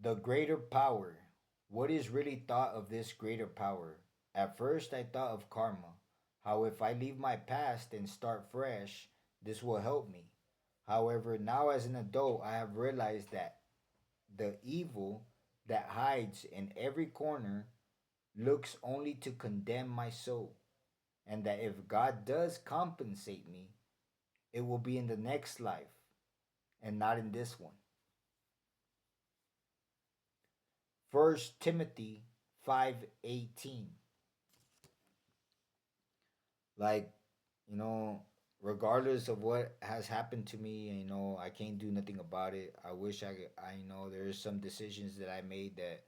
The greater power. What is really thought of this greater power? At first, I thought of karma. How if I leave my past and start fresh, this will help me. However, now as an adult, I have realized that the evil that hides in every corner looks only to condemn my soul, and that if God does compensate me, it will be in the next life and not in this one. First Timothy 5:18. Like, you know, regardless of what has happened to me, I can't do nothing about it. I wish I could, I know there's some decisions that I made that,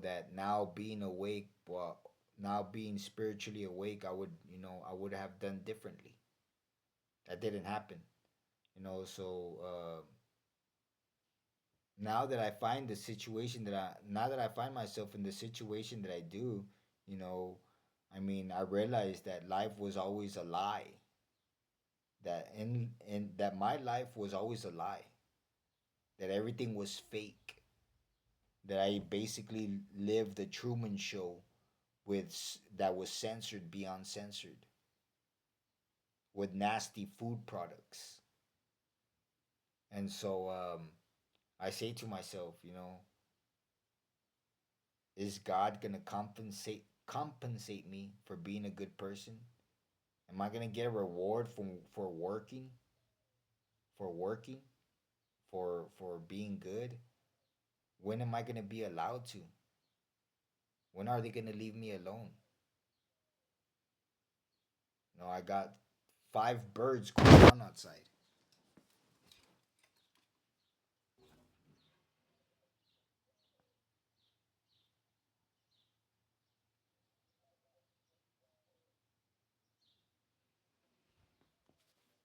that now being awake, well, now being spiritually awake, I would have done differently. That didn't happen, so now that I find the situation that now that I find myself in the situation that I do, you know, I realized that life was always a lie. That my life was always a lie. That everything was fake. That I basically lived the Truman Show that was censored beyond censored with nasty food products. And so I say to myself, is God gonna compensate me for being a good person? Am I gonna get a reward for working, for working, for being good? When am I gonna be allowed to? When are they gonna leave me alone? I got five birds going on outside.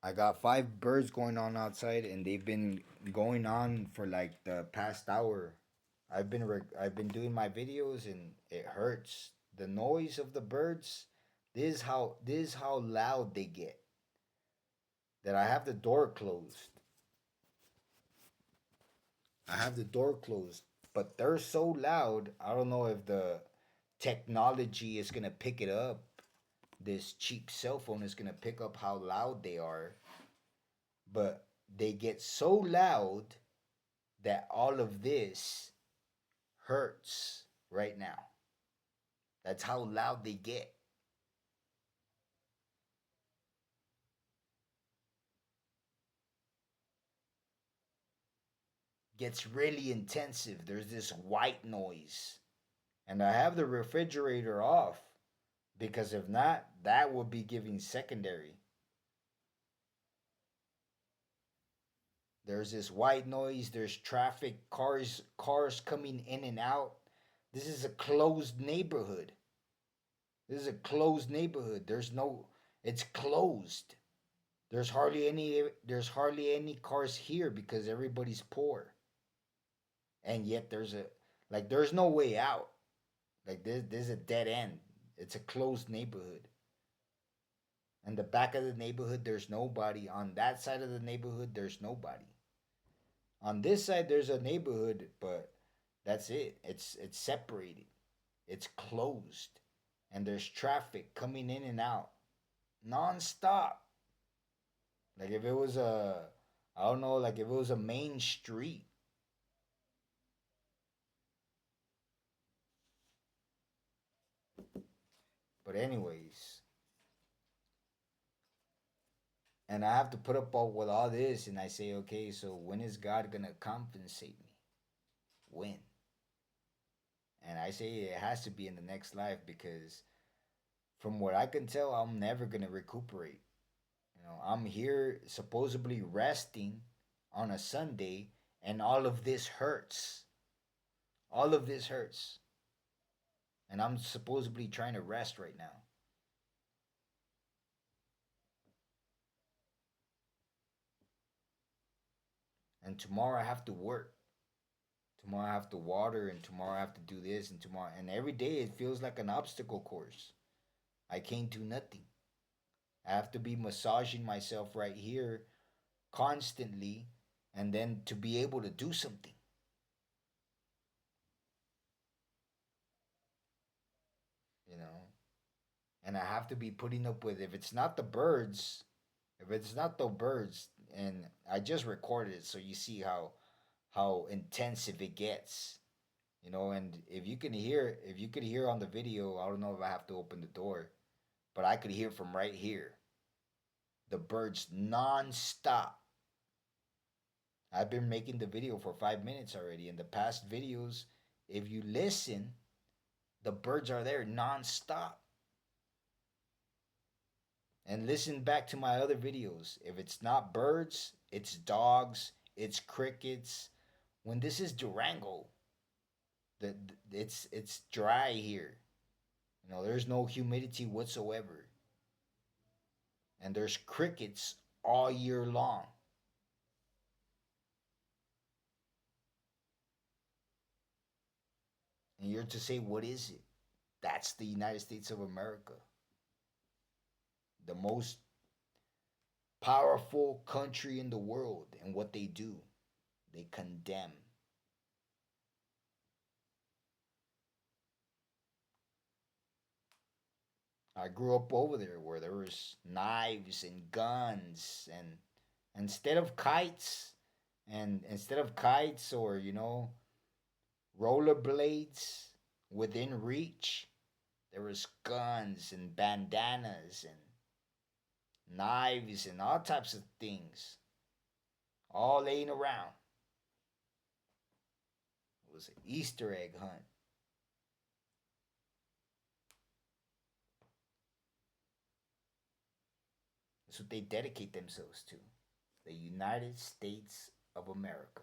I got five birds going on outside, and they've been going on for like the past hour. I've been doing my videos, and it hurts. The noise of the birds. This is how loud they get. That I have the door closed. I have the door closed, but they're so loud. I don't know if the technology is gonna pick it up. This cheap cell phone is gonna pick up how loud they are, but they get so loud that all of this hurts right now. That's how loud they get. Gets really intensive. There's this white noise. And I have the refrigerator off because if not, that would be giving secondary. There's this white noise, there's traffic, cars coming in and out. This is a closed neighborhood. This is a closed neighborhood. It's closed. There's hardly any cars here because everybody's poor. And yet there's no way out. Like there's a dead end. It's a closed neighborhood. And the back of the neighborhood there's nobody. On that side of the neighborhood there's nobody. On this side there's a neighborhood, but that's it. It's separated. It's closed. And there's traffic coming in and out non-stop. Like if it was a I don't know, like if it was a main street. But anyways, and I have to put up with all this, and I say, okay, so when is God gonna compensate me? When? And I say it has to be in the next life because from what I can tell, I'm never gonna recuperate. I'm here supposedly resting on a Sunday, and all of this hurts. All of this hurts, and I'm supposedly trying to rest right now. And tomorrow I have to work. Tomorrow I have to water, and tomorrow I have to do this, and tomorrow, and every day it feels like an obstacle course. I can't do nothing. I have to be massaging myself right here constantly, and then to be able to do something. and I have to be putting up with, if it's not the birds, if it's not the birds, and I just recorded it so you see how intensive it gets, you know. And if you could hear on the video, I don't know if I have to open the door, but I could hear from right here the birds non-stop. I've been making the video for 5 minutes already. In the past videos, if you listen, the birds are there non-stop. And listen back to my other videos. If it's not birds, it's dogs, it's crickets. When this is Durango, the it's dry here. You know, there's no humidity whatsoever. And there's crickets all year long. And you're to say, what is it? That's the United States of America. The most powerful country in the world. And what they do, they condemn. I grew up over there where there was knives and guns, and instead of kites instead of kites, or rollerblades within reach, there was guns and bandanas and knives and all types of things all laying around. It was an Easter egg hunt. That's what they dedicate themselves to. The United States of America.